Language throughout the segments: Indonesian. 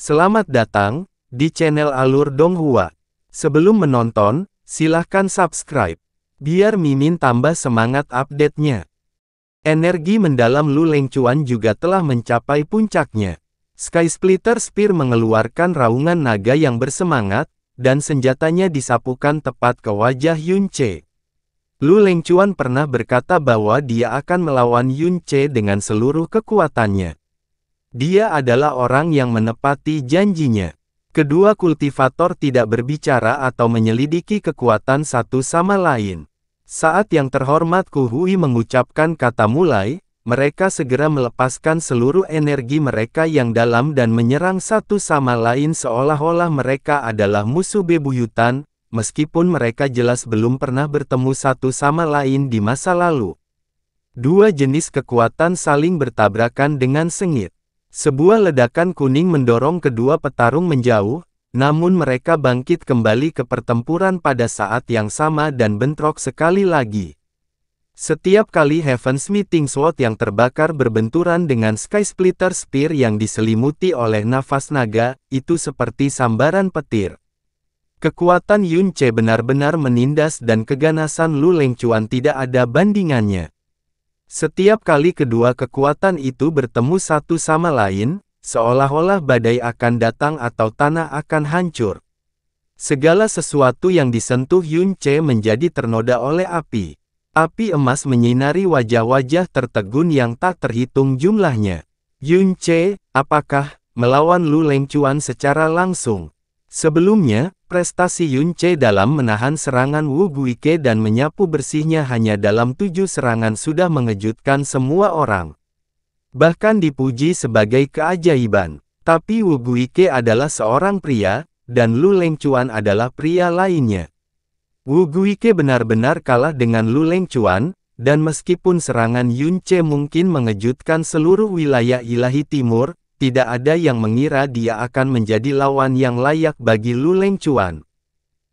Selamat datang di channel Alur Donghua. Sebelum menonton, silahkan subscribe, biar Mimin tambah semangat update-nya. Energi mendalam Lu Lengcuan juga telah mencapai puncaknya. Sky Splitter Spear mengeluarkan raungan naga yang bersemangat, dan senjatanya disapukan tepat ke wajah Yun Ce. Lu Lengcuan pernah berkata bahwa dia akan melawan Yun Ce dengan seluruh kekuatannya. Dia adalah orang yang menepati janjinya. Kedua kultivator tidak berbicara atau menyelidiki kekuatan satu sama lain. Saat yang terhormat Ku Hui mengucapkan kata mulai, mereka segera melepaskan seluruh energi mereka yang dalam dan menyerang satu sama lain seolah-olah mereka adalah musuh bebuyutan, meskipun mereka jelas belum pernah bertemu satu sama lain di masa lalu. Dua jenis kekuatan saling bertabrakan dengan sengit. Sebuah ledakan kuning mendorong kedua petarung menjauh, namun mereka bangkit kembali ke pertempuran pada saat yang sama dan bentrok sekali lagi. Setiap kali Heaven's Meeting Sword yang terbakar berbenturan dengan Sky Splitter Spear yang diselimuti oleh nafas naga, itu seperti sambaran petir. Kekuatan Yun Ce benar-benar menindas dan keganasan Lu Lengcuan tidak ada bandingannya. Setiap kali kedua kekuatan itu bertemu satu sama lain, seolah-olah badai akan datang atau tanah akan hancur. Segala sesuatu yang disentuh Yun Ce menjadi ternoda oleh api. Api emas menyinari wajah-wajah tertegun yang tak terhitung jumlahnya. Yun Ce, apakah melawan Lu Lengcuan secara langsung? Sebelumnya, prestasi Yun Ce dalam menahan serangan Wu Guike dan menyapu bersihnya hanya dalam 7 serangan sudah mengejutkan semua orang. Bahkan dipuji sebagai keajaiban. Tapi Wu Guike adalah seorang pria, dan Lu Lengcuan adalah pria lainnya. Wu Guike benar-benar kalah dengan Lu Lengcuan, dan meskipun serangan Yun Ce mungkin mengejutkan seluruh wilayah ilahi timur, tidak ada yang mengira dia akan menjadi lawan yang layak bagi Lu Lengcuan.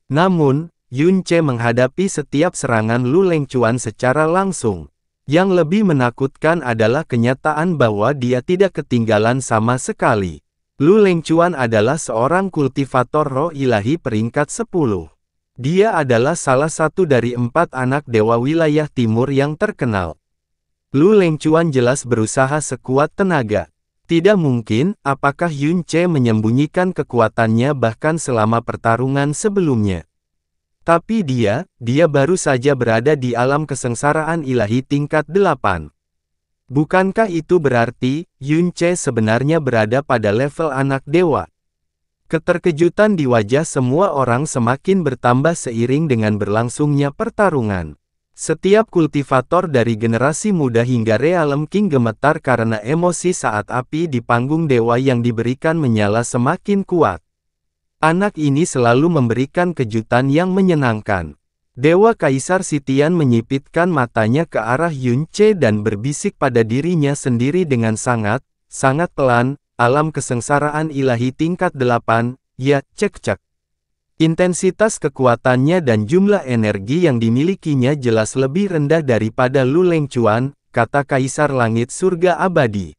Namun, Yun Ce menghadapi setiap serangan Lu Lengcuan secara langsung. Yang lebih menakutkan adalah kenyataan bahwa dia tidak ketinggalan sama sekali. Lu Lengcuan adalah seorang kultivator roh ilahi peringkat 10. Dia adalah salah satu dari 4 anak dewa wilayah timur yang terkenal. Lu Lengcuan jelas berusaha sekuat tenaga. Tidak mungkin, apakah Yun Ce menyembunyikan kekuatannya bahkan selama pertarungan sebelumnya. Tapi dia baru saja berada di alam kesengsaraan ilahi tingkat 8. Bukankah itu berarti, Yun Ce sebenarnya berada pada level anak dewa? Keterkejutan di wajah semua orang semakin bertambah seiring dengan berlangsungnya pertarungan. Setiap kultivator dari generasi muda hingga Realm King gemetar karena emosi saat api di panggung dewa yang diberikan menyala semakin kuat. Anak ini selalu memberikan kejutan yang menyenangkan. Dewa Kaisar Sitian menyipitkan matanya ke arah Yun Ce dan berbisik pada dirinya sendiri dengan sangat pelan, alam kesengsaraan ilahi tingkat 8, ya, cek-cek. Intensitas kekuatannya dan jumlah energi yang dimilikinya jelas lebih rendah daripada Lu Lengcuan, kata Kaisar Langit Surga Abadi.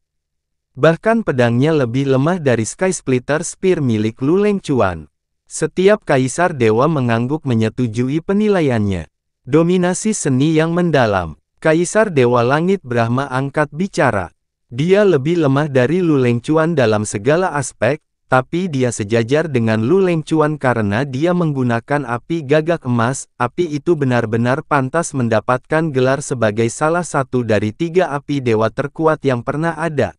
Bahkan pedangnya lebih lemah dari Sky Splitter Spear milik Lu Lengcuan. Setiap Kaisar Dewa mengangguk menyetujui penilaiannya. Dominasi seni yang mendalam. Kaisar Dewa Langit Brahma angkat bicara. Dia lebih lemah dari Lu Lengcuan dalam segala aspek, tapi dia sejajar dengan Lu Lengcuan karena dia menggunakan api gagak emas. Api itu benar-benar pantas mendapatkan gelar sebagai salah satu dari 3 api dewa terkuat yang pernah ada.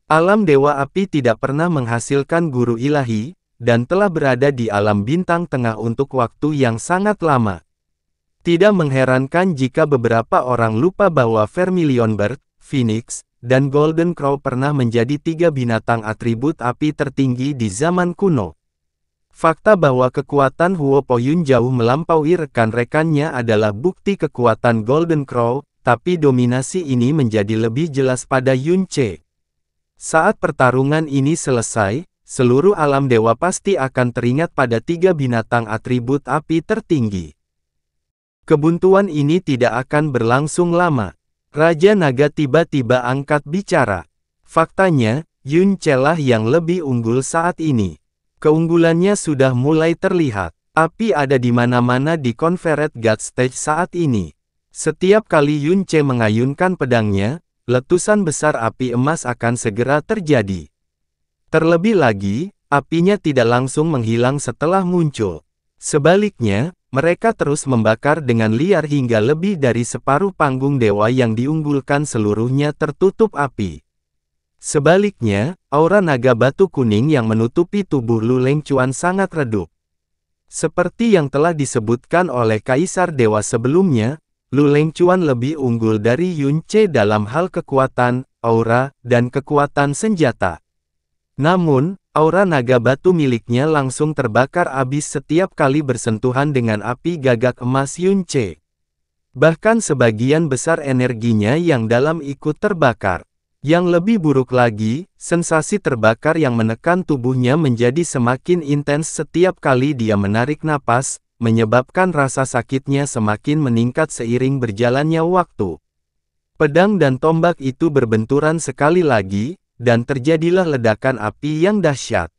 Alam dewa api tidak pernah menghasilkan guru ilahi, dan telah berada di alam bintang tengah untuk waktu yang sangat lama. Tidak mengherankan jika beberapa orang lupa bahwa Vermilion Bird, Phoenix, dan Golden Crow pernah menjadi 3 binatang atribut api tertinggi di zaman kuno. Fakta bahwa kekuatan Huo Poyun jauh melampaui rekan-rekannya adalah bukti kekuatan Golden Crow, tapi dominasi ini menjadi lebih jelas pada Yun Ce. Saat pertarungan ini selesai, seluruh alam dewa pasti akan teringat pada 3 binatang atribut api tertinggi. Kebuntuan ini tidak akan berlangsung lama. Raja Naga tiba-tiba angkat bicara. Faktanya, Yun Che lah yang lebih unggul saat ini. Keunggulannya sudah mulai terlihat. Api ada di mana-mana di Confederate God Stage saat ini. Setiap kali Yun Che mengayunkan pedangnya, letusan besar api emas akan segera terjadi. Terlebih lagi, apinya tidak langsung menghilang setelah muncul. Sebaliknya, mereka terus membakar dengan liar hingga lebih dari separuh panggung dewa yang diunggulkan seluruhnya tertutup api. Sebaliknya, aura naga batu kuning yang menutupi tubuh Lu Lengquan sangat redup. Seperti yang telah disebutkan oleh Kaisar Dewa sebelumnya, Lu Lengquan lebih unggul dari Yun Che dalam hal kekuatan, aura, dan kekuatan senjata. Namun, aura naga batu miliknya langsung terbakar habis setiap kali bersentuhan dengan api gagak emas Yun Che. Bahkan sebagian besar energinya yang dalam ikut terbakar. Yang lebih buruk lagi, sensasi terbakar yang menekan tubuhnya menjadi semakin intens setiap kali dia menarik napas, menyebabkan rasa sakitnya semakin meningkat seiring berjalannya waktu. Pedang dan tombak itu berbenturan sekali lagi, dan terjadilah ledakan api yang dahsyat.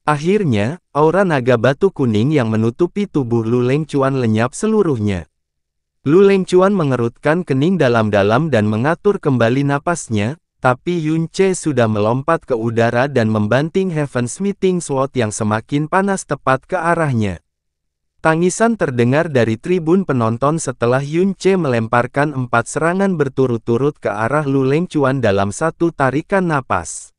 Akhirnya, aura naga batu kuning yang menutupi tubuh Lu Lengquan lenyap seluruhnya. Lu Lengquan mengerutkan kening dalam-dalam dan mengatur kembali napasnya, tapi Yun Che sudah melompat ke udara dan membanting Heaven Smithing Sword yang semakin panas tepat ke arahnya. Tangisan terdengar dari tribun penonton setelah Yun Che melemparkan 4 serangan berturut-turut ke arah Lu Lengquan dalam satu tarikan napas.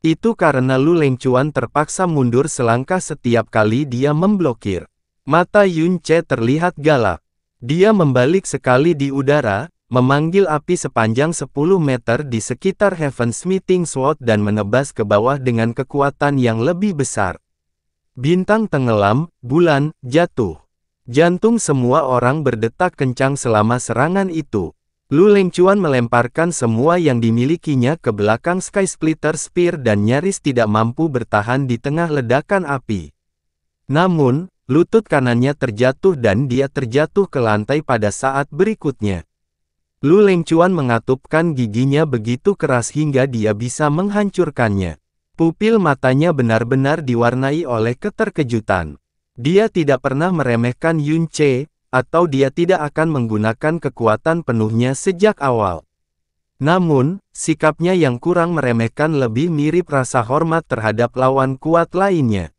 Itu karena Lu Lengquan terpaksa mundur selangkah setiap kali dia memblokir. Mata Yun Che terlihat galak. Dia membalik sekali di udara, memanggil api sepanjang 10 meter di sekitar Heaven Smithing Sword dan menebas ke bawah dengan kekuatan yang lebih besar. Bintang tenggelam, bulan jatuh. Jantung semua orang berdetak kencang selama serangan itu. Lu Lengquan melemparkan semua yang dimilikinya ke belakang Sky Splitter Spear dan nyaris tidak mampu bertahan di tengah ledakan api. Namun, lutut kanannya terjatuh dan dia terjatuh ke lantai pada saat berikutnya. Lu Lengquan mengatupkan giginya begitu keras hingga dia bisa menghancurkannya. Pupil matanya benar-benar diwarnai oleh keterkejutan. Dia tidak pernah meremehkan Yun Che, atau dia tidak akan menggunakan kekuatan penuhnya sejak awal. Namun, sikapnya yang kurang meremehkan lebih mirip rasa hormat terhadap lawan kuat lainnya.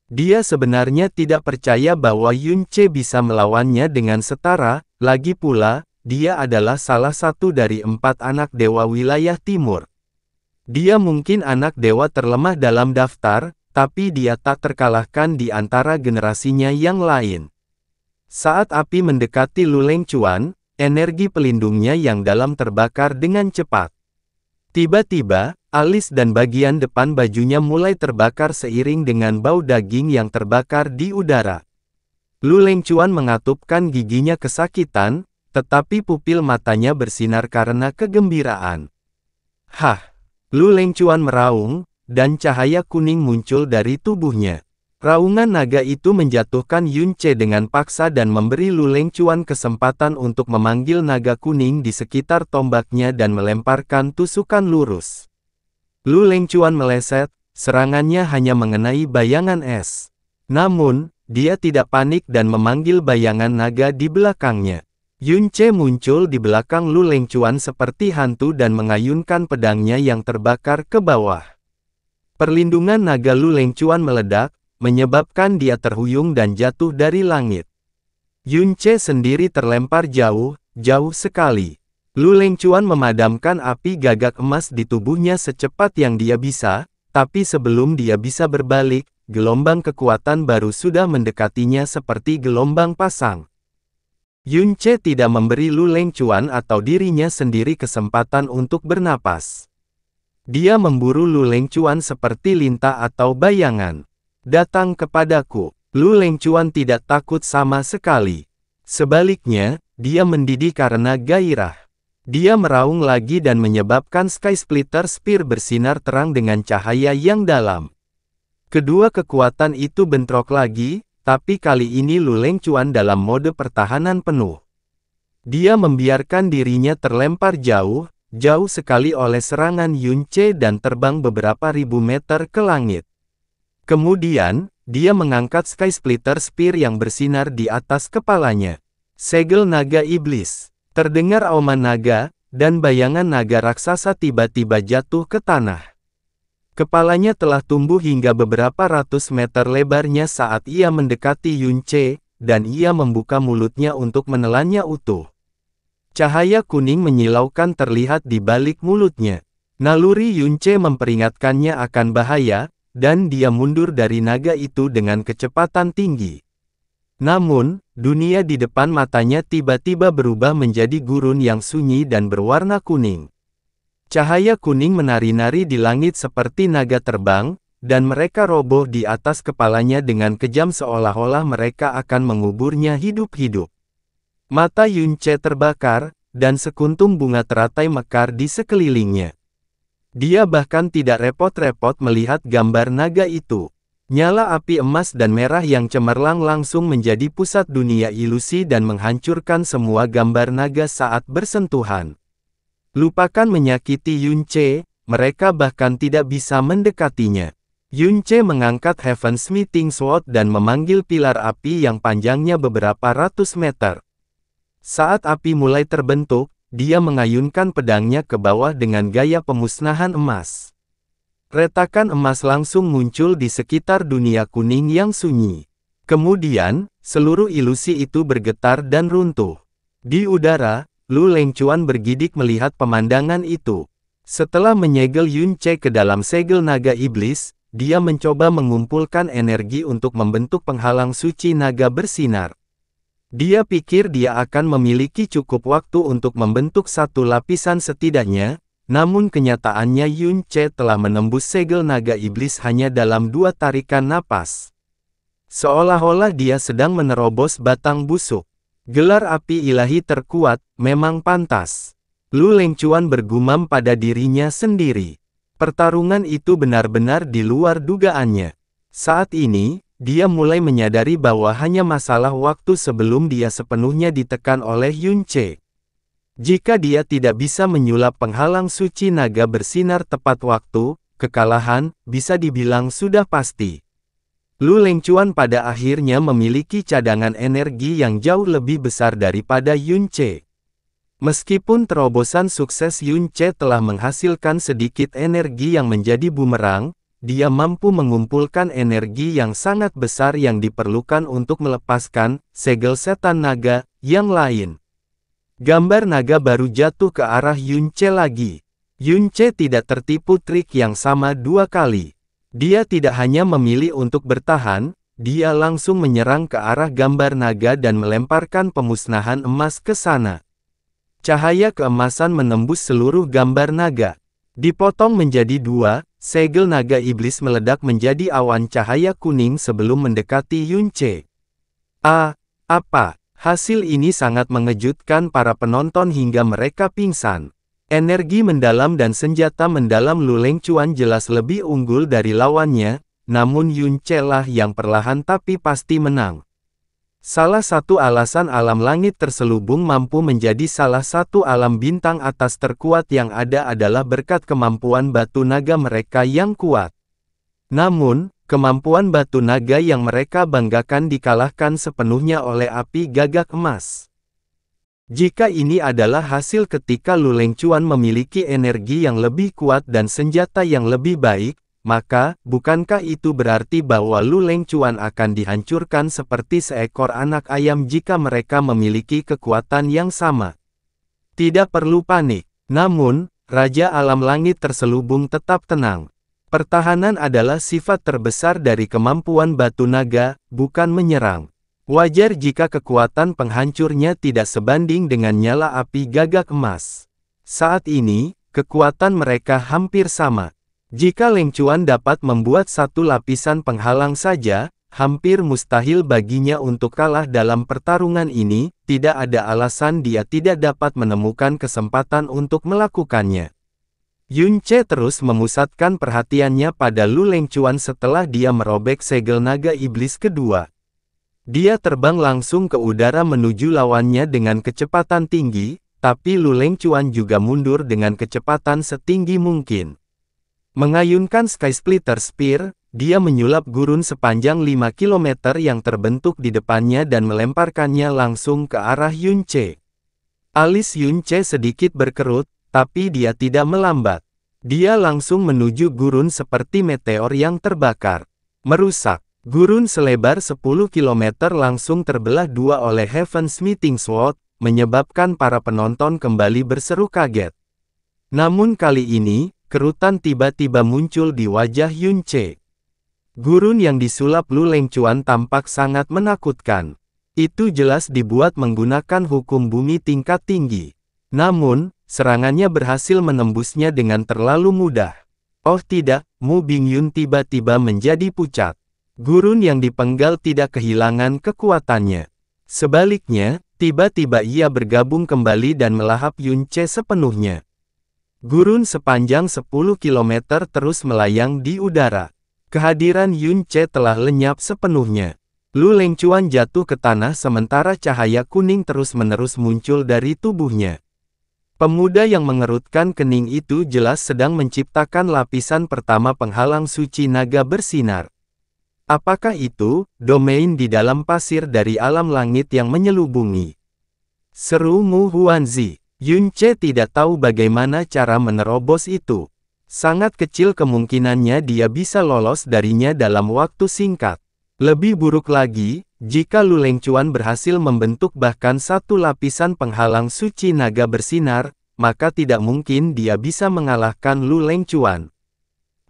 Dia sebenarnya tidak percaya bahwa Yun Che bisa melawannya dengan setara, lagi pula, dia adalah salah satu dari 4 anak dewa wilayah timur. Dia mungkin anak dewa terlemah dalam daftar, tapi dia tak terkalahkan di antara generasinya yang lain. Saat api mendekati Lu Lengquan, energi pelindungnya yang dalam terbakar dengan cepat. Tiba-tiba, alis dan bagian depan bajunya mulai terbakar seiring dengan bau daging yang terbakar di udara. Lu Lengquan mengatupkan giginya kesakitan, tetapi pupil matanya bersinar karena kegembiraan. Hah! Lu Lengquan meraung, dan cahaya kuning muncul dari tubuhnya. Raungan naga itu menjatuhkan Yun Che dengan paksa dan memberi Lu Lengquan kesempatan untuk memanggil naga kuning di sekitar tombaknya dan melemparkan tusukan lurus. Lu Lengquan meleset, serangannya hanya mengenai bayangan es. Namun, dia tidak panik dan memanggil bayangan naga di belakangnya. Yun Che muncul di belakang Lu Lengquan seperti hantu dan mengayunkan pedangnya yang terbakar ke bawah. Perlindungan naga Lu Lengquan meledak, menyebabkan dia terhuyung dan jatuh dari langit. Yun Che sendiri terlempar jauh, jauh sekali. Lu Lengquan memadamkan api gagak emas di tubuhnya secepat yang dia bisa, tapi sebelum dia bisa berbalik, gelombang kekuatan baru sudah mendekatinya seperti gelombang pasang. Yun Che tidak memberi Lu Lengquan atau dirinya sendiri kesempatan untuk bernapas. Dia memburu Lu Lengquan seperti lintah atau bayangan. Datang kepadaku. Lu Lengquan tidak takut sama sekali. Sebaliknya, dia mendidih karena gairah. Dia meraung lagi dan menyebabkan Sky Splitter Spear bersinar terang dengan cahaya yang dalam. Kedua kekuatan itu bentrok lagi, tapi kali ini Lu Lengquan dalam mode pertahanan penuh. Dia membiarkan dirinya terlempar jauh, jauh sekali oleh serangan Yun Ce dan terbang beberapa ribu meter ke langit. Kemudian, dia mengangkat Sky Splitter Spear yang bersinar di atas kepalanya. Segel naga iblis. Terdengar auman naga, dan bayangan naga raksasa tiba-tiba jatuh ke tanah. Kepalanya telah tumbuh hingga beberapa ratus meter lebarnya saat ia mendekati Yun Ce, dan ia membuka mulutnya untuk menelannya utuh. Cahaya kuning menyilaukan terlihat di balik mulutnya. Naluri Yun Ce memperingatkannya akan bahaya, dan dia mundur dari naga itu dengan kecepatan tinggi. Namun, dunia di depan matanya tiba-tiba berubah menjadi gurun yang sunyi dan berwarna kuning. Cahaya kuning menari-nari di langit seperti naga terbang, dan mereka roboh di atas kepalanya dengan kejam seolah-olah mereka akan menguburnya hidup-hidup. Mata Yun Ce terbakar, dan sekuntum bunga teratai mekar di sekelilingnya. Dia bahkan tidak repot-repot melihat gambar naga itu. Nyala api emas dan merah yang cemerlang langsung menjadi pusat dunia ilusi dan menghancurkan semua gambar naga saat bersentuhan. Lupakan menyakiti Yun Ce, mereka bahkan tidak bisa mendekatinya. Yun Ce mengangkat Heaven's Meeting Sword dan memanggil pilar api yang panjangnya beberapa ratus meter. Saat api mulai terbentuk, dia mengayunkan pedangnya ke bawah dengan gaya pemusnahan emas. Retakan emas langsung muncul di sekitar dunia kuning yang sunyi. Kemudian, seluruh ilusi itu bergetar dan runtuh. Di udara, Lu Lengquan bergidik melihat pemandangan itu. Setelah menyegel Yun Ce ke dalam segel naga iblis, dia mencoba mengumpulkan energi untuk membentuk penghalang suci naga bersinar. Dia pikir dia akan memiliki cukup waktu untuk membentuk satu lapisan setidaknya, namun kenyataannya Yun Ce telah menembus segel naga iblis hanya dalam 2 tarikan napas. Seolah-olah dia sedang menerobos batang busuk. Gelar api ilahi terkuat, memang pantas. Lu Lengquan bergumam pada dirinya sendiri. Pertarungan itu benar-benar di luar dugaannya. Saat ini, dia mulai menyadari bahwa hanya masalah waktu sebelum dia sepenuhnya ditekan oleh Yun Ce. Jika dia tidak bisa menyulap penghalang suci naga bersinar tepat waktu, kekalahan bisa dibilang sudah pasti. Lu Lengquan pada akhirnya memiliki cadangan energi yang jauh lebih besar daripada Yun Ce. Meskipun terobosan sukses Yun Ce telah menghasilkan sedikit energi yang menjadi bumerang, dia mampu mengumpulkan energi yang sangat besar yang diperlukan untuk melepaskan segel setan naga yang lain. Gambar naga baru jatuh ke arah Yun Ce lagi. Yun Ce tidak tertipu trik yang sama 2 kali. Dia tidak hanya memilih untuk bertahan, dia langsung menyerang ke arah gambar naga dan melemparkan pemusnahan emas ke sana. Cahaya keemasan menembus seluruh gambar naga. Dipotong menjadi 2, segel naga iblis meledak menjadi awan cahaya kuning sebelum mendekati Yun Ce. Apa? Hasil ini sangat mengejutkan para penonton hingga mereka pingsan. Energi mendalam dan senjata mendalam Lu Lengquan jelas lebih unggul dari lawannya, namun Yun Ce lah yang perlahan tapi pasti menang. Salah satu alasan alam langit terselubung mampu menjadi salah satu alam bintang atas terkuat yang ada adalah berkat kemampuan batu naga mereka yang kuat. Namun, kemampuan batu naga yang mereka banggakan dikalahkan sepenuhnya oleh api gagak emas. Jika ini adalah hasil ketika Lu Lengquan memiliki energi yang lebih kuat dan senjata yang lebih baik, maka, bukankah itu berarti bahwa Lu Lengquan akan dihancurkan seperti seekor anak ayam jika mereka memiliki kekuatan yang sama? Tidak perlu panik. Namun, Raja Alam Langit terselubung tetap tenang. Pertahanan adalah sifat terbesar dari kemampuan batu naga, bukan menyerang. Wajar jika kekuatan penghancurnya tidak sebanding dengan nyala api gagak emas. Saat ini, kekuatan mereka hampir sama. Jika Lengquan dapat membuat satu lapisan penghalang saja, hampir mustahil baginya untuk kalah dalam pertarungan ini, tidak ada alasan dia tidak dapat menemukan kesempatan untuk melakukannya. Yun Ce terus memusatkan perhatiannya pada Lu Lengquan setelah dia merobek segel naga iblis kedua. Dia terbang langsung ke udara menuju lawannya dengan kecepatan tinggi, tapi Lu Lengquan juga mundur dengan kecepatan setinggi mungkin. Mengayunkan Sky Splitter Spear, dia menyulap gurun sepanjang 5 km yang terbentuk di depannya dan melemparkannya langsung ke arah Yun Ce. Alis Yun Ce sedikit berkerut, tapi dia tidak melambat. Dia langsung menuju gurun seperti meteor yang terbakar. Merusak. Gurun selebar 10 km langsung terbelah dua oleh Heaven's Meeting Sword, menyebabkan para penonton kembali berseru kaget. Namun kali ini, kerutan tiba-tiba muncul di wajah Yun Ce. Gurun yang disulap Lu Lengquan tampak sangat menakutkan. Itu jelas dibuat menggunakan hukum bumi tingkat tinggi. Namun, serangannya berhasil menembusnya dengan terlalu mudah. Oh tidak, Mu Bingyun tiba-tiba menjadi pucat. Gurun yang dipenggal tidak kehilangan kekuatannya. Sebaliknya, tiba-tiba ia bergabung kembali dan melahap Yun Ce sepenuhnya. Gurun sepanjang 10 km terus melayang di udara. Kehadiran Yun Ce telah lenyap sepenuhnya. Lu Lengquan jatuh ke tanah sementara cahaya kuning terus-menerus muncul dari tubuhnya. Pemuda yang mengerutkan kening itu jelas sedang menciptakan lapisan pertama penghalang suci naga bersinar. Apakah itu, domain di dalam pasir dari alam langit yang menyelubungi? Seru Mu Huanzi. Yun Ce tidak tahu bagaimana cara menerobos itu. Sangat kecil kemungkinannya dia bisa lolos darinya dalam waktu singkat. Lebih buruk lagi, jika Lu Lengquan berhasil membentuk bahkan satu lapisan penghalang suci naga bersinar, maka tidak mungkin dia bisa mengalahkan Lu Lengquan.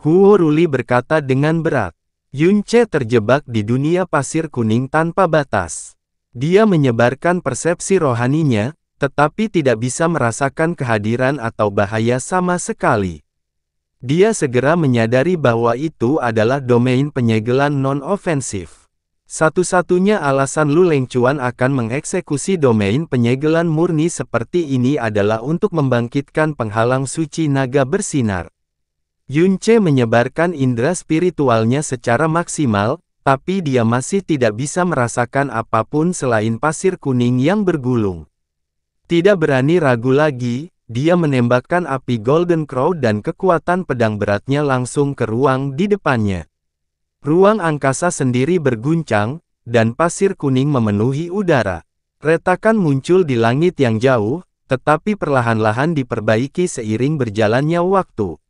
Huo Ruli berkata dengan berat. Yun Ce terjebak di dunia pasir kuning tanpa batas. Dia menyebarkan persepsi rohaninya, tetapi tidak bisa merasakan kehadiran atau bahaya sama sekali. Dia segera menyadari bahwa itu adalah domain penyegelan non-ofensif. Satu-satunya alasan Lu Lengquan akan mengeksekusi domain penyegelan murni seperti ini adalah untuk membangkitkan penghalang suci naga bersinar. Yun Ce menyebarkan indera spiritualnya secara maksimal, tapi dia masih tidak bisa merasakan apapun selain pasir kuning yang bergulung. Tidak berani ragu lagi, dia menembakkan api Golden Crow dan kekuatan pedang beratnya langsung ke ruang di depannya. Ruang angkasa sendiri berguncang, dan pasir kuning memenuhi udara. Retakan muncul di langit yang jauh, tetapi perlahan-lahan diperbaiki seiring berjalannya waktu.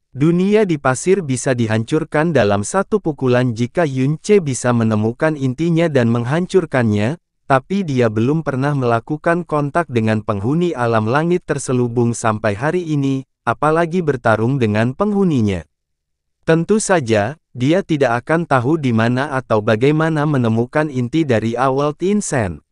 Dunia di pasir bisa dihancurkan dalam satu pukulan jika Yun Ce bisa menemukan intinya dan menghancurkannya, tapi dia belum pernah melakukan kontak dengan penghuni alam langit terselubung sampai hari ini, apalagi bertarung dengan penghuninya. Tentu saja, dia tidak akan tahu di mana atau bagaimana menemukan inti dari awal Tin Shen.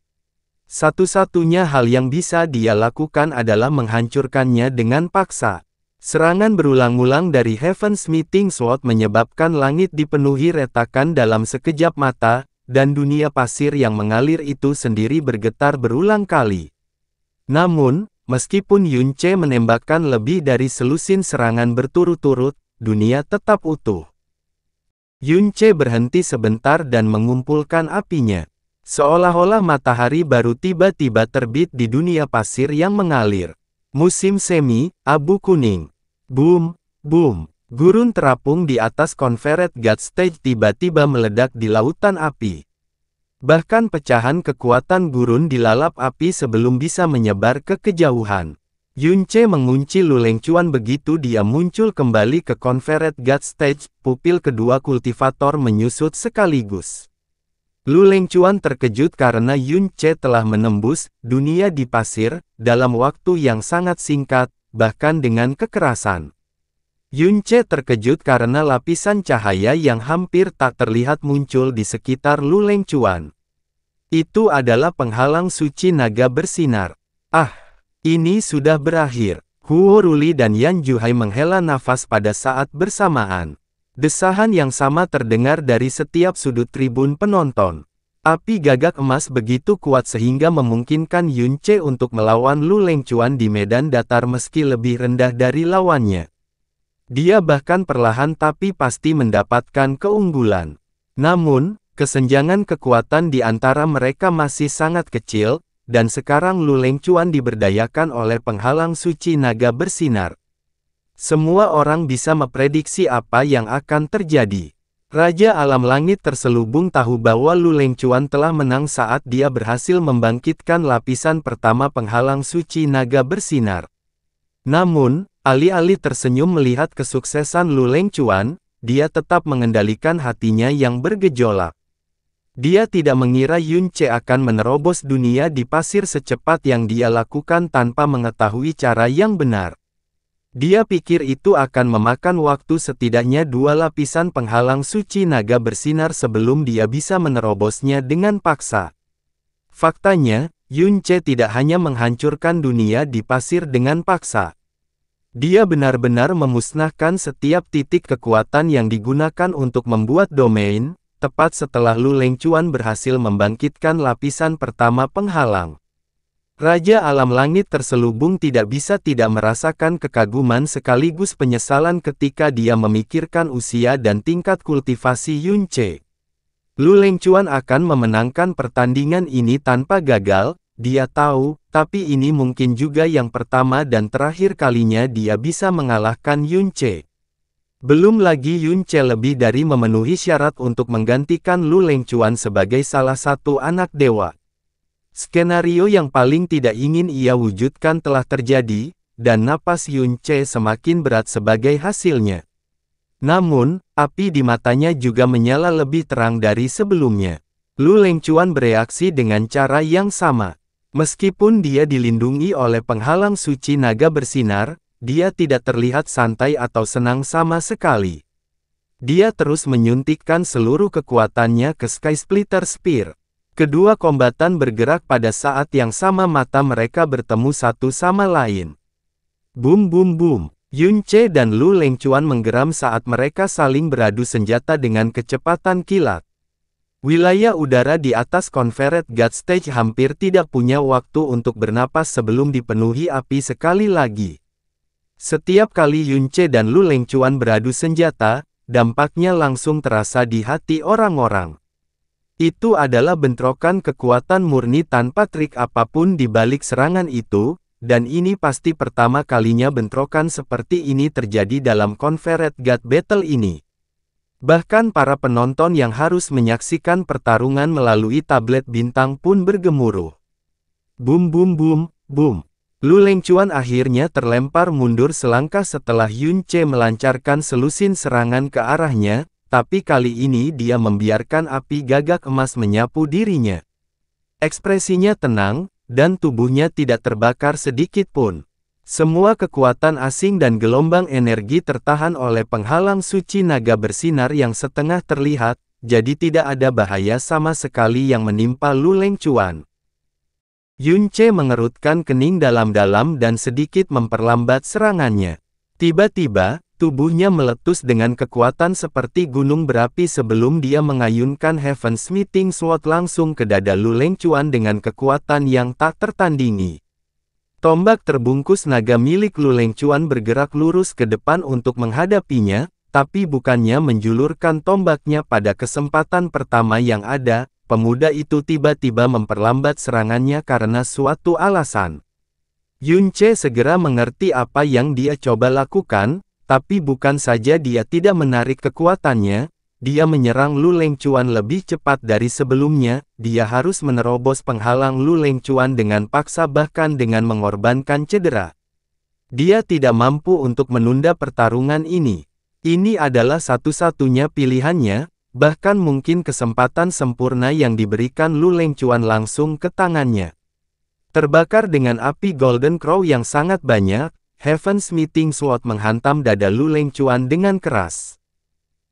Satu-satunya hal yang bisa dia lakukan adalah menghancurkannya dengan paksa. Serangan berulang-ulang dari Heaven's Meeting Sword menyebabkan langit dipenuhi retakan dalam sekejap mata, dan dunia pasir yang mengalir itu sendiri bergetar berulang kali. Namun, meskipun Yun Ce menembakkan lebih dari selusin serangan berturut-turut, dunia tetap utuh. Yun Ce berhenti sebentar dan mengumpulkan apinya. Seolah-olah matahari baru tiba-tiba terbit di dunia pasir yang mengalir. Musim semi, abu kuning. Boom, boom. Gurun terapung di atas Conferred God Stage tiba-tiba meledak di lautan api. Bahkan pecahan kekuatan gurun dilalap api sebelum bisa menyebar ke kejauhan. Yun Ce mengunci Lu Lengquan begitu dia muncul kembali ke Conferred God Stage, pupil kedua kultivator menyusut sekaligus. Lu Lengquan terkejut karena Yun Ce telah menembus dunia di pasir dalam waktu yang sangat singkat, bahkan dengan kekerasan. Yun Ce terkejut karena lapisan cahaya yang hampir tak terlihat muncul di sekitar Lu Lengquan. Itu adalah penghalang suci naga bersinar. Ah, ini sudah berakhir. Huo Ruli dan Yan Juhai menghela nafas pada saat bersamaan. Desahan yang sama terdengar dari setiap sudut tribun penonton. Api gagak emas begitu kuat sehingga memungkinkan Yun Ce untuk melawan Lu Lengquan di medan datar meski lebih rendah dari lawannya. Dia bahkan perlahan tapi pasti mendapatkan keunggulan. Namun, kesenjangan kekuatan di antara mereka masih sangat kecil, dan sekarang Lu Lengcuan diberdayakan oleh penghalang suci naga bersinar. Semua orang bisa memprediksi apa yang akan terjadi. Raja Alam Langit terselubung tahu bahwa Lu Lengcuan telah menang saat dia berhasil membangkitkan lapisan pertama penghalang suci naga bersinar. Namun, alih-alih tersenyum melihat kesuksesan Lu Lengcuan, dia tetap mengendalikan hatinya yang bergejolak. Dia tidak mengira Yun Ce akan menerobos dunia di pasir secepat yang dia lakukan tanpa mengetahui cara yang benar. Dia pikir itu akan memakan waktu setidaknya 2 lapisan penghalang suci naga bersinar sebelum dia bisa menerobosnya dengan paksa. Faktanya, Yun Ce tidak hanya menghancurkan dunia di pasir dengan paksa. Dia benar-benar memusnahkan setiap titik kekuatan yang digunakan untuk membuat domain, tepat setelah Lu Lengcuan berhasil membangkitkan lapisan pertama penghalang. Raja Alam Langit terselubung tidak bisa tidak merasakan kekaguman sekaligus penyesalan ketika dia memikirkan usia dan tingkat kultivasi Yun Ce. Lu Lengcuan akan memenangkan pertandingan ini tanpa gagal, dia tahu, tapi ini mungkin juga yang pertama dan terakhir kalinya dia bisa mengalahkan Yun Ce. Belum lagi Yun Ce lebih dari memenuhi syarat untuk menggantikan Lu Lengcuan sebagai salah satu anak dewa. Skenario yang paling tidak ingin ia wujudkan telah terjadi, dan napas Yun Ce semakin berat sebagai hasilnya. Namun, api di matanya juga menyala lebih terang dari sebelumnya. Lu Lengcuan bereaksi dengan cara yang sama. Meskipun dia dilindungi oleh penghalang suci naga bersinar, dia tidak terlihat santai atau senang sama sekali. Dia terus menyuntikkan seluruh kekuatannya ke Sky Splitter Spear. Kedua kombatan bergerak pada saat yang sama, mata mereka bertemu satu sama lain. Boom boom boom. Yun Ce dan Lu Lengcuan menggeram saat mereka saling beradu senjata dengan kecepatan kilat. Wilayah udara di atas Confederate God Stage hampir tidak punya waktu untuk bernapas sebelum dipenuhi api sekali lagi. Setiap kali Yun Ce dan Lu Lengcuan beradu senjata, dampaknya langsung terasa di hati orang-orang. Itu adalah bentrokan kekuatan murni tanpa trik apapun di balik serangan itu, dan ini pasti pertama kalinya bentrokan seperti ini terjadi dalam Confederate God Battle ini. Bahkan para penonton yang harus menyaksikan pertarungan melalui tablet bintang pun bergemuruh. Boom boom boom, boom. Lu Lengcuan akhirnya terlempar mundur selangkah setelah Yun Ce melancarkan selusin serangan ke arahnya, tapi kali ini dia membiarkan api gagak emas menyapu dirinya. Ekspresinya tenang, dan tubuhnya tidak terbakar sedikit pun. Semua kekuatan asing dan gelombang energi tertahan oleh penghalang suci naga bersinar yang setengah terlihat, jadi tidak ada bahaya sama sekali yang menimpa Lu Lengcuan. Yun Ce mengerutkan kening dalam-dalam dan sedikit memperlambat serangannya. Tiba-tiba, tubuhnya meletus dengan kekuatan seperti gunung berapi sebelum dia mengayunkan Heaven Smithing Sword langsung ke dada Lu Lengcuan dengan kekuatan yang tak tertandingi. Tombak terbungkus naga milik Lu Lengcuan bergerak lurus ke depan untuk menghadapinya, tapi bukannya menjulurkan tombaknya pada kesempatan pertama yang ada, pemuda itu tiba-tiba memperlambat serangannya karena suatu alasan. Yun Ce segera mengerti apa yang dia coba lakukan, tapi bukan saja dia tidak menarik kekuatannya, dia menyerang Lu Lengcuan lebih cepat dari sebelumnya, dia harus menerobos penghalang Lu Lengcuan dengan paksa bahkan dengan mengorbankan cedera. Dia tidak mampu untuk menunda pertarungan ini. Ini adalah satu-satunya pilihannya, bahkan mungkin kesempatan sempurna yang diberikan Lu Lengcuan langsung ke tangannya. Terbakar dengan api Golden Crow yang sangat banyak, Heaven Smithing Sword menghantam dada Lu Lengcuan dengan keras.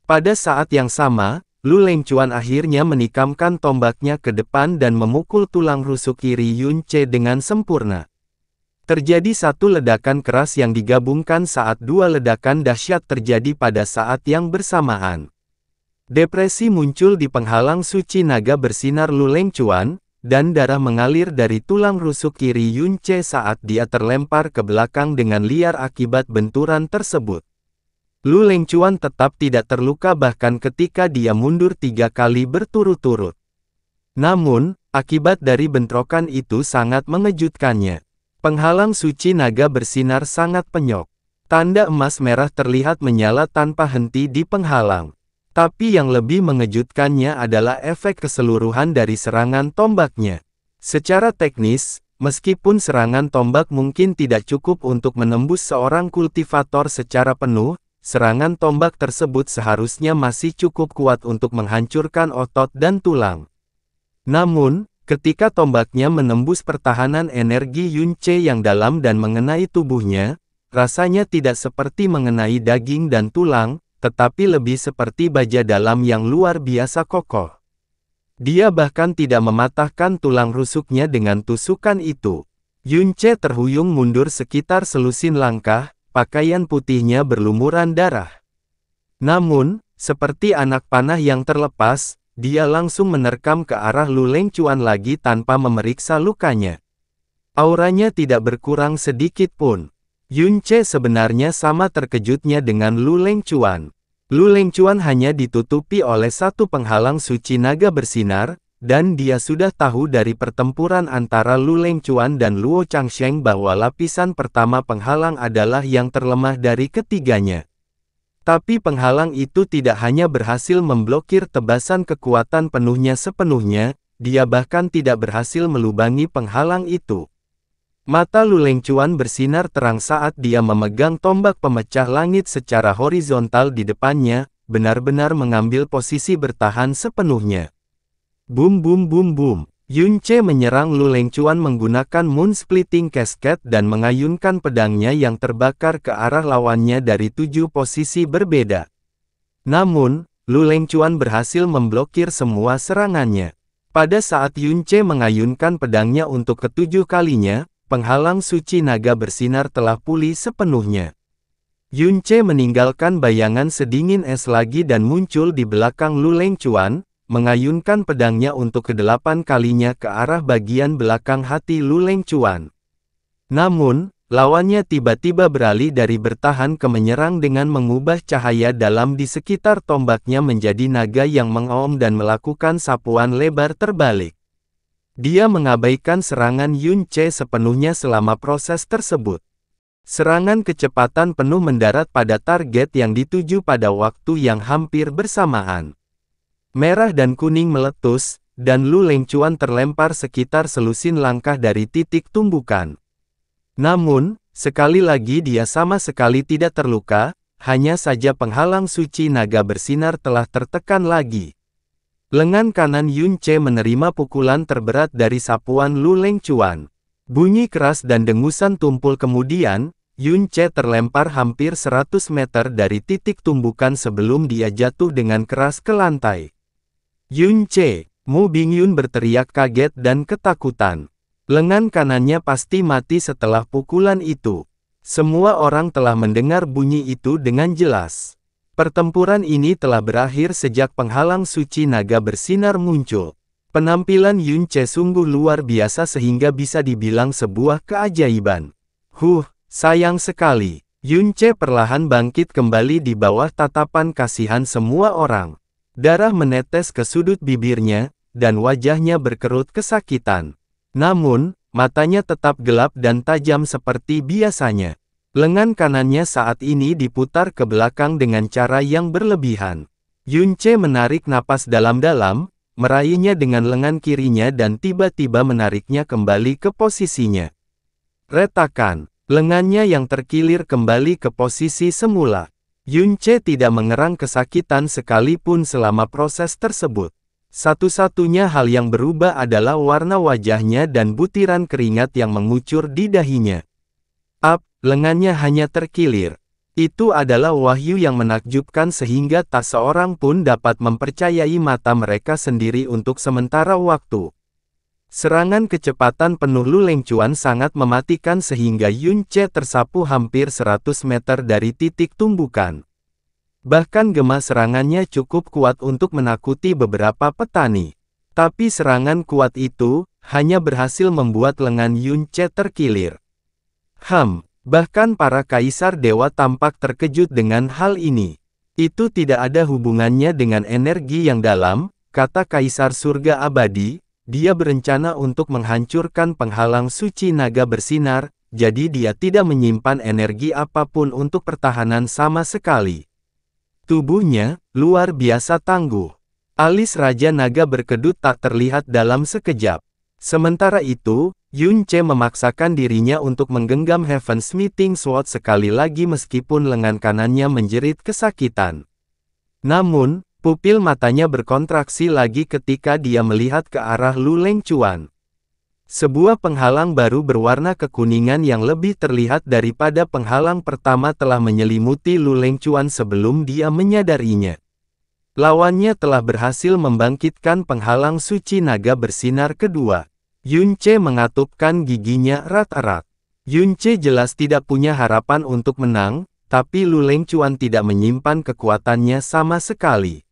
Pada saat yang sama, Lu Lengcuan akhirnya menikamkan tombaknya ke depan dan memukul tulang rusuk kiri Yun Ce dengan sempurna. Terjadi satu ledakan keras yang digabungkan saat dua ledakan dahsyat terjadi pada saat yang bersamaan. Depresi muncul di penghalang suci naga bersinar Lu Lengcuan, dan darah mengalir dari tulang rusuk kiri Yun Ce saat dia terlempar ke belakang dengan liar akibat benturan tersebut. Lu Lengcuan tetap tidak terluka bahkan ketika dia mundur 3 kali berturut-turut. Namun, Akibat dari bentrokan itu sangat mengejutkannya. Penghalang suci naga bersinar sangat penyok. Tanda emas merah terlihat menyala tanpa henti di penghalang. Tapi yang lebih mengejutkannya adalah efek keseluruhan dari serangan tombaknya. Secara teknis, meskipun serangan tombak mungkin tidak cukup untuk menembus seorang kultivator secara penuh, serangan tombak tersebut seharusnya masih cukup kuat untuk menghancurkan otot dan tulang. Namun, ketika tombaknya menembus pertahanan energi Yunce yang dalam dan mengenai tubuhnya, rasanya tidak seperti mengenai daging dan tulang, tetapi lebih seperti baja dalam yang luar biasa kokoh. Dia bahkan tidak mematahkan tulang rusuknya dengan tusukan itu. Yunce terhuyung mundur sekitar selusin langkah, pakaian putihnya berlumuran darah. Namun, seperti anak panah yang terlepas, dia langsung menerkam ke arah Lu Lengcuan lagi tanpa memeriksa lukanya. Auranya tidak berkurang sedikit pun. Yunce sebenarnya sama terkejutnya dengan Lu Lengcuan. Lu Lengcuan hanya ditutupi oleh satu penghalang suci naga bersinar, dan dia sudah tahu dari pertempuran antara Lu Lengcuan dan Luo Changsheng bahwa lapisan pertama penghalang adalah yang terlemah dari ketiganya. Tapi penghalang itu tidak hanya berhasil memblokir tebasan kekuatan penuhnya sepenuhnya, dia bahkan tidak berhasil melubangi penghalang itu. Mata Lu Lengcuan bersinar terang saat dia memegang tombak pemecah langit secara horizontal di depannya, benar-benar mengambil posisi bertahan sepenuhnya. Boom boom boom boom. Yunce menyerang Lu Lengcuan menggunakan Moon Splitting Cascade dan mengayunkan pedangnya yang terbakar ke arah lawannya dari 7 posisi berbeda. Namun, Lu Lengcuan berhasil memblokir semua serangannya. Pada saat Yunce mengayunkan pedangnya untuk ketujuh kalinya, penghalang suci naga bersinar telah pulih sepenuhnya. Yunce meninggalkan bayangan sedingin es lagi dan muncul di belakang Lu Lengcuan, mengayunkan pedangnya untuk ke-8 kalinya ke arah bagian belakang hati Lu Lengcuan. Namun, lawannya tiba-tiba beralih dari bertahan ke menyerang dengan mengubah cahaya dalam di sekitar tombaknya menjadi naga yang mengaum dan melakukan sapuan lebar terbalik. Dia mengabaikan serangan Yunce sepenuhnya selama proses tersebut. Serangan kecepatan penuh mendarat pada target yang dituju pada waktu yang hampir bersamaan. Merah dan kuning meletus, dan Lu Lengcuan terlempar sekitar selusin langkah dari titik tumbukan. Namun, sekali lagi dia sama sekali tidak terluka, hanya saja penghalang suci naga bersinar telah tertekan lagi. Lengan kanan Yunce menerima pukulan terberat dari sapuan Lu Lengcuan. Bunyi keras dan dengusan tumpul kemudian, Yunce terlempar hampir 100 meter dari titik tumbukan sebelum dia jatuh dengan keras ke lantai. Yunce, Mu Bingyun berteriak kaget dan ketakutan. Lengan kanannya pasti mati setelah pukulan itu. Semua orang telah mendengar bunyi itu dengan jelas. Pertempuran ini telah berakhir sejak penghalang suci naga bersinar muncul. Penampilan Yunce sungguh luar biasa sehingga bisa dibilang sebuah keajaiban. Sayang sekali. Yunce perlahan bangkit kembali di bawah tatapan kasihan semua orang. Darah menetes ke sudut bibirnya, dan wajahnya berkerut kesakitan. Namun, matanya tetap gelap dan tajam seperti biasanya. Lengan kanannya saat ini diputar ke belakang dengan cara yang berlebihan. Yunce menarik napas dalam-dalam, meraihnya dengan lengan kirinya dan tiba-tiba menariknya kembali ke posisinya. Retakan, lengannya yang terkilir kembali ke posisi semula. Yunce tidak mengerang kesakitan sekalipun selama proses tersebut. Satu-satunya hal yang berubah adalah warna wajahnya dan butiran keringat yang mengucur di dahinya. Lengannya hanya terkilir. Itu adalah wahyu yang menakjubkan sehingga tak seorang pun dapat mempercayai mata mereka sendiri untuk sementara waktu. Serangan kecepatan penuh Lu Lengcuan sangat mematikan sehingga Yunce tersapu hampir 100 meter dari titik tumbukan. Bahkan gema serangannya cukup kuat untuk menakuti beberapa petani. Tapi serangan kuat itu hanya berhasil membuat lengan Yunce terkilir. Bahkan para kaisar dewa tampak terkejut dengan hal ini. Itu tidak ada hubungannya dengan energi yang dalam, kata Kaisar Surga Abadi. dia berencana untuk menghancurkan penghalang suci naga bersinar, jadi dia tidak menyimpan energi apapun untuk pertahanan sama sekali. Tubuhnya luar biasa tangguh. Alis Raja Naga berkedut tak terlihat dalam sekejap. Sementara itu, Yun Ce memaksakan dirinya untuk menggenggam Heaven's Meeting Sword sekali lagi meskipun lengan kanannya menjerit kesakitan. Namun, pupil matanya berkontraksi lagi ketika dia melihat ke arah Lu Lengquan. Sebuah penghalang baru berwarna kekuningan yang lebih terlihat daripada penghalang pertama telah menyelimuti Lu Lengquan sebelum dia menyadarinya. Lawannya telah berhasil membangkitkan penghalang suci naga bersinar kedua. Yun Ce mengatupkan giginya erat-erat. Yun Ce jelas tidak punya harapan untuk menang, tapi Lu Lengquan tidak menyimpan kekuatannya sama sekali.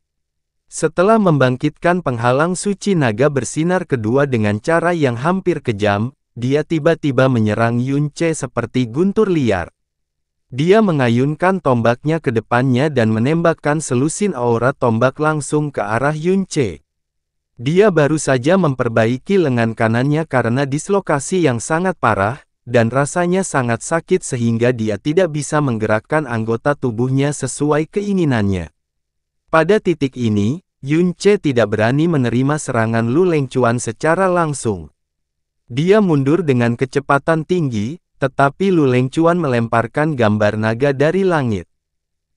Setelah membangkitkan penghalang suci naga bersinar kedua dengan cara yang hampir kejam, dia tiba-tiba menyerang Yun Ce seperti guntur liar. Dia mengayunkan tombaknya ke depannya dan menembakkan selusin aura tombak langsung ke arah Yun Ce. Dia baru saja memperbaiki lengan kanannya karena dislokasi yang sangat parah, dan rasanya sangat sakit sehingga dia tidak bisa menggerakkan anggota tubuhnya sesuai keinginannya. Pada titik ini, Yun Ce tidak berani menerima serangan Lu Lengquan secara langsung. Dia mundur dengan kecepatan tinggi, tetapi Lu Lengquan melemparkan gambar naga dari langit.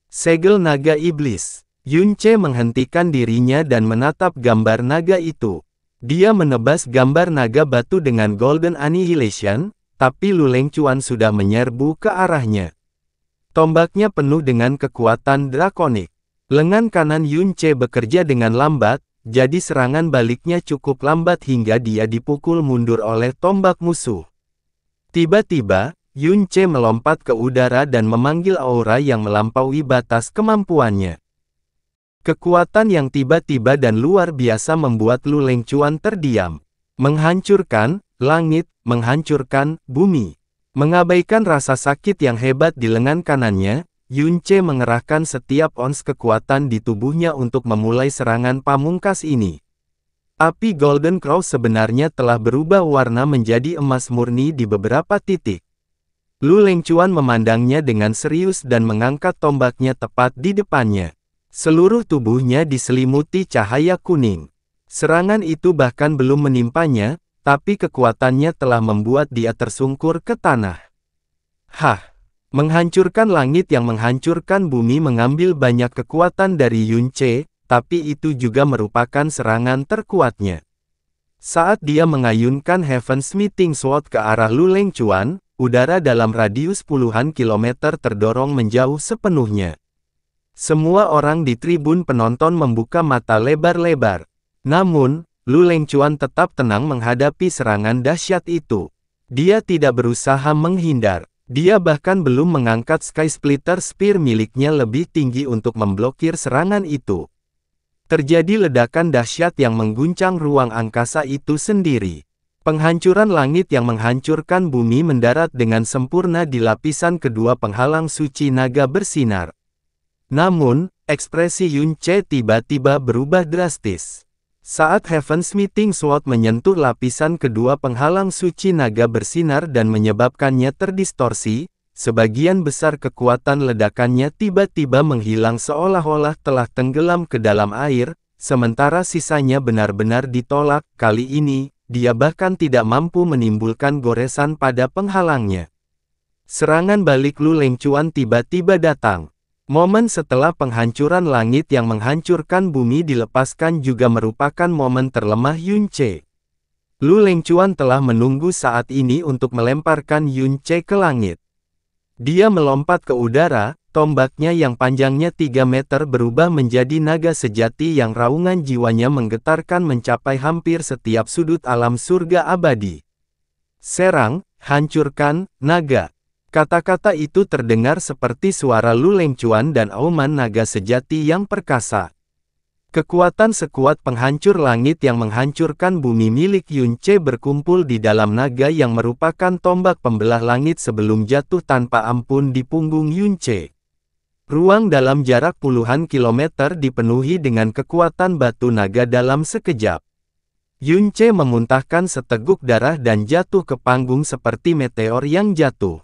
Segel naga iblis. Yun Ce menghentikan dirinya dan menatap gambar naga itu. Dia menebas gambar naga batu dengan Golden Annihilation, tapi Lu Lengquan sudah menyerbu ke arahnya. Tombaknya penuh dengan kekuatan drakonik. Lengan kanan Yun Ce bekerja dengan lambat, jadi serangan baliknya cukup lambat hingga dia dipukul mundur oleh tombak musuh. Tiba-tiba, Yun Ce melompat ke udara dan memanggil aura yang melampaui batas kemampuannya. Kekuatan yang tiba-tiba dan luar biasa membuat Lu Lengquan terdiam. Menghancurkan langit, menghancurkan bumi. Mengabaikan rasa sakit yang hebat di lengan kanannya, Yun Ce mengerahkan setiap ons kekuatan di tubuhnya untuk memulai serangan pamungkas ini. Api Golden Crow sebenarnya telah berubah warna menjadi emas murni di beberapa titik. Lu Lengquan memandangnya dengan serius dan mengangkat tombaknya tepat di depannya. Seluruh tubuhnya diselimuti cahaya kuning. Serangan itu bahkan belum menimpanya, tapi kekuatannya telah membuat dia tersungkur ke tanah. Menghancurkan langit yang menghancurkan bumi mengambil banyak kekuatan dari Yun Ce, tapi itu juga merupakan serangan terkuatnya. Saat dia mengayunkan Heaven's Meeting Sword ke arah Lu Lengquan, udara dalam radius puluhan kilometer terdorong menjauh sepenuhnya. Semua orang di tribun penonton membuka mata lebar-lebar. Namun, Lu Lengquan tetap tenang menghadapi serangan dahsyat itu. Dia tidak berusaha menghindar. Dia bahkan belum mengangkat Sky Splitter Spear miliknya lebih tinggi untuk memblokir serangan itu. Terjadi ledakan dahsyat yang mengguncang ruang angkasa itu sendiri. Penghancuran langit yang menghancurkan bumi mendarat dengan sempurna di lapisan kedua penghalang suci naga bersinar. Namun, ekspresi Yun Ce tiba-tiba berubah drastis. Saat Heaven's Meeting Sword menyentuh lapisan kedua penghalang suci naga bersinar dan menyebabkannya terdistorsi, sebagian besar kekuatan ledakannya tiba-tiba menghilang seolah-olah telah tenggelam ke dalam air, sementara sisanya benar-benar ditolak. Kali ini, dia bahkan tidak mampu menimbulkan goresan pada penghalangnya. Serangan balik Lu Lengquan tiba-tiba datang. Momen setelah penghancuran langit yang menghancurkan bumi dilepaskan juga merupakan momen terlemah Yun Ce. Lu Lengquan telah menunggu saat ini untuk melemparkan Yun Ce ke langit. Dia melompat ke udara, tombaknya yang panjangnya 3 meter berubah menjadi naga sejati yang raungan jiwanya menggetarkan mencapai hampir setiap sudut alam surga abadi. Serang, hancurkan, naga. Kata-kata itu terdengar seperti suara Lu Lengquan dan auman naga sejati yang perkasa. Kekuatan sekuat penghancur langit yang menghancurkan bumi milik Yun Ce berkumpul di dalam naga yang merupakan tombak pembelah langit sebelum jatuh tanpa ampun di punggung Yun Ce. Ruang dalam jarak puluhan kilometer dipenuhi dengan kekuatan batu naga dalam sekejap. Yun Ce memuntahkan seteguk darah dan jatuh ke panggung seperti meteor yang jatuh.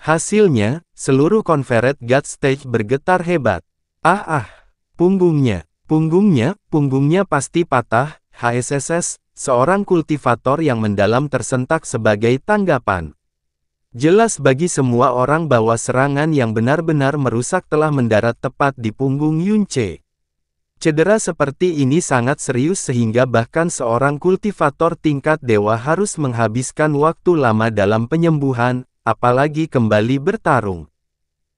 Hasilnya, seluruh Confederate Guard Stage bergetar hebat. Punggungnya pasti patah. HSSS, seorang kultivator yang mendalam tersentak sebagai tanggapan. Jelas bagi semua orang bahwa serangan yang benar-benar merusak telah mendarat tepat di punggung Yun Ce. Cedera seperti ini sangat serius sehingga bahkan seorang kultivator tingkat dewa harus menghabiskan waktu lama dalam penyembuhan, apalagi kembali bertarung.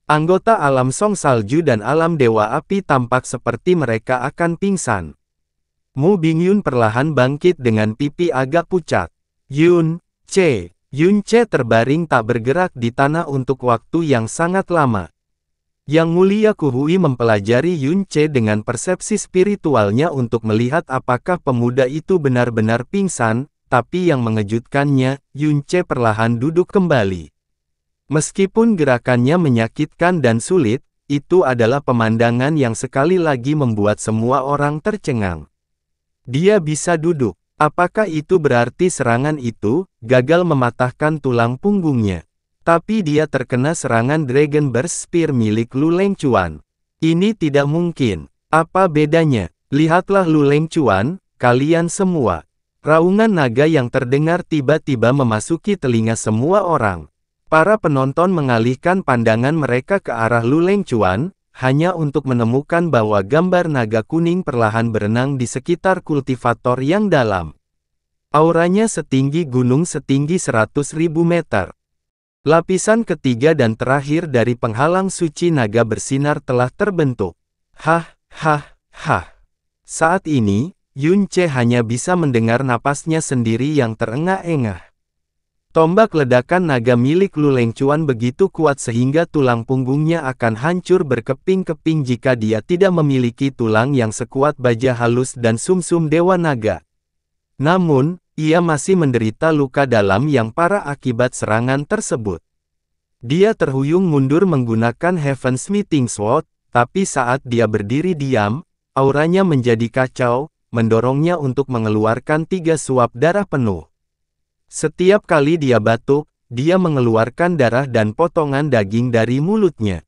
Anggota alam Song Salju dan alam Dewa Api tampak seperti mereka akan pingsan. Mu Bingyun perlahan bangkit dengan pipi agak pucat. Yun Ce terbaring tak bergerak di tanah untuk waktu yang sangat lama. Yang Mulia Kuhui mempelajari Yun Ce dengan persepsi spiritualnya untuk melihat apakah pemuda itu benar-benar pingsan, tapi yang mengejutkannya, Yun Ce perlahan duduk kembali. Meskipun gerakannya menyakitkan dan sulit, itu adalah pemandangan yang sekali lagi membuat semua orang tercengang. Dia bisa duduk. Apakah itu berarti serangan itu gagal mematahkan tulang punggungnya? Tapi dia terkena serangan Dragon Burst Spear milik Lu Lengquan. Ini tidak mungkin. Apa bedanya? Lihatlah Lu Lengquan, kalian semua. Raungan naga yang terdengar tiba-tiba memasuki telinga semua orang. Para penonton mengalihkan pandangan mereka ke arah Lu Lengquan, hanya untuk menemukan bahwa gambar naga kuning perlahan berenang di sekitar kultivator yang dalam. Auranya setinggi gunung setinggi 100.000 meter. Lapisan ketiga dan terakhir dari penghalang suci naga bersinar telah terbentuk. Saat ini, Yun Ce hanya bisa mendengar napasnya sendiri yang terengah-engah. Tombak ledakan naga milik Lu Lengquan begitu kuat sehingga tulang punggungnya akan hancur berkeping-keping jika dia tidak memiliki tulang yang sekuat baja halus dan sumsum dewa naga. Namun, ia masih menderita luka dalam yang parah akibat serangan tersebut. Dia terhuyung mundur menggunakan Heaven's Meeting Sword, tapi saat dia berdiri diam, auranya menjadi kacau, mendorongnya untuk mengeluarkan 3 suap darah penuh. Setiap kali dia batuk, dia mengeluarkan darah dan potongan daging dari mulutnya.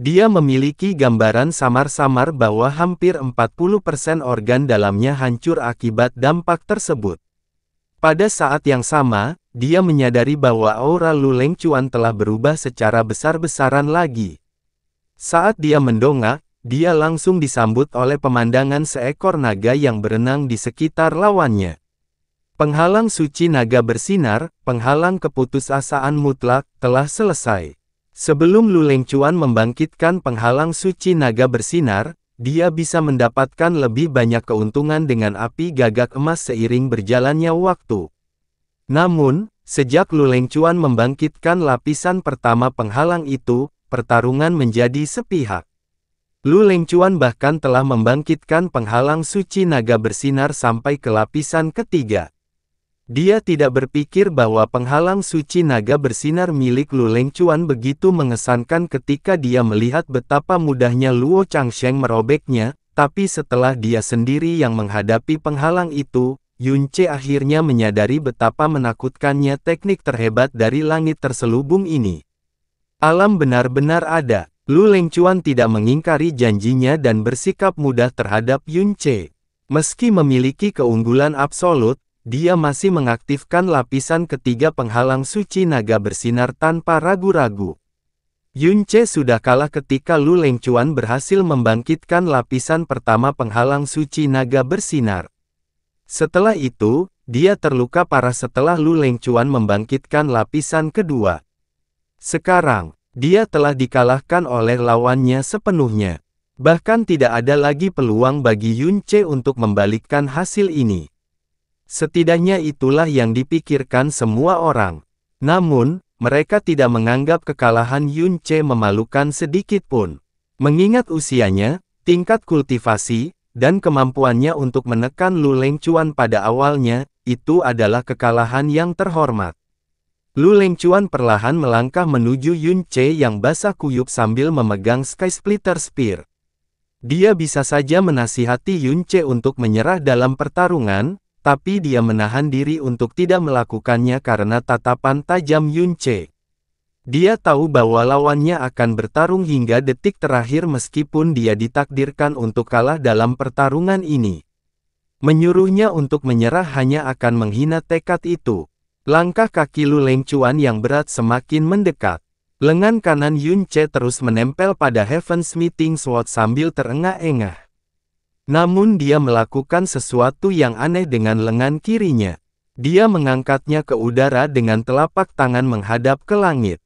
Dia memiliki gambaran samar-samar bahwa hampir 40% organ dalamnya hancur akibat dampak tersebut. Pada saat yang sama, dia menyadari bahwa aura Lu Lengquan telah berubah secara besar-besaran lagi. Saat dia mendongak, dia langsung disambut oleh pemandangan seekor naga yang berenang di sekitar lawannya. Penghalang suci naga bersinar, penghalang keputusasaan mutlak, telah selesai. Sebelum Lu Lengquan membangkitkan penghalang suci naga bersinar, dia bisa mendapatkan lebih banyak keuntungan dengan api gagak emas seiring berjalannya waktu. Namun, sejak Lu Lengquan membangkitkan lapisan pertama penghalang itu, pertarungan menjadi sepihak. Lu Lengquan bahkan telah membangkitkan penghalang suci naga bersinar sampai ke lapisan ketiga. Dia tidak berpikir bahwa penghalang suci naga bersinar milik Lu Lengquan begitu mengesankan ketika dia melihat betapa mudahnya Luo Changsheng merobeknya, tapi setelah dia sendiri yang menghadapi penghalang itu, Yun Ce akhirnya menyadari betapa menakutkannya teknik terhebat dari langit terselubung ini. Alam benar-benar ada. Lu Lengquan tidak mengingkari janjinya dan bersikap mudah terhadap Yun Ce. Meski memiliki keunggulan absolut, dia masih mengaktifkan lapisan ketiga penghalang suci naga bersinar tanpa ragu-ragu. Yun Ce sudah kalah ketika Lu Lengquan berhasil membangkitkan lapisan pertama penghalang suci naga bersinar. Setelah itu, dia terluka parah setelah Lu Lengquan membangkitkan lapisan kedua. Sekarang, dia telah dikalahkan oleh lawannya sepenuhnya. Bahkan tidak ada lagi peluang bagi Yun Ce untuk membalikkan hasil ini. Setidaknya itulah yang dipikirkan semua orang. Namun, mereka tidak menganggap kekalahan Yun Ce memalukan sedikit pun. Mengingat usianya, tingkat kultivasi, dan kemampuannya untuk menekan Lu Lengquan pada awalnya, itu adalah kekalahan yang terhormat. Lu Lengquan perlahan melangkah menuju Yun Ce yang basah kuyup sambil memegang Sky Splitter Spear. Dia bisa saja menasihati Yun Ce untuk menyerah dalam pertarungan, tapi dia menahan diri untuk tidak melakukannya karena tatapan tajam Yun Ce. Dia tahu bahwa lawannya akan bertarung hingga detik terakhir meskipun dia ditakdirkan untuk kalah dalam pertarungan ini. Menyuruhnya untuk menyerah hanya akan menghina tekad itu. Langkah kaki Lu Lengcuan yang berat semakin mendekat. Lengan kanan Yun Ce terus menempel pada Heaven's Meeting Sword sambil terengah-engah. Namun dia melakukan sesuatu yang aneh dengan lengan kirinya. Dia mengangkatnya ke udara dengan telapak tangan menghadap ke langit.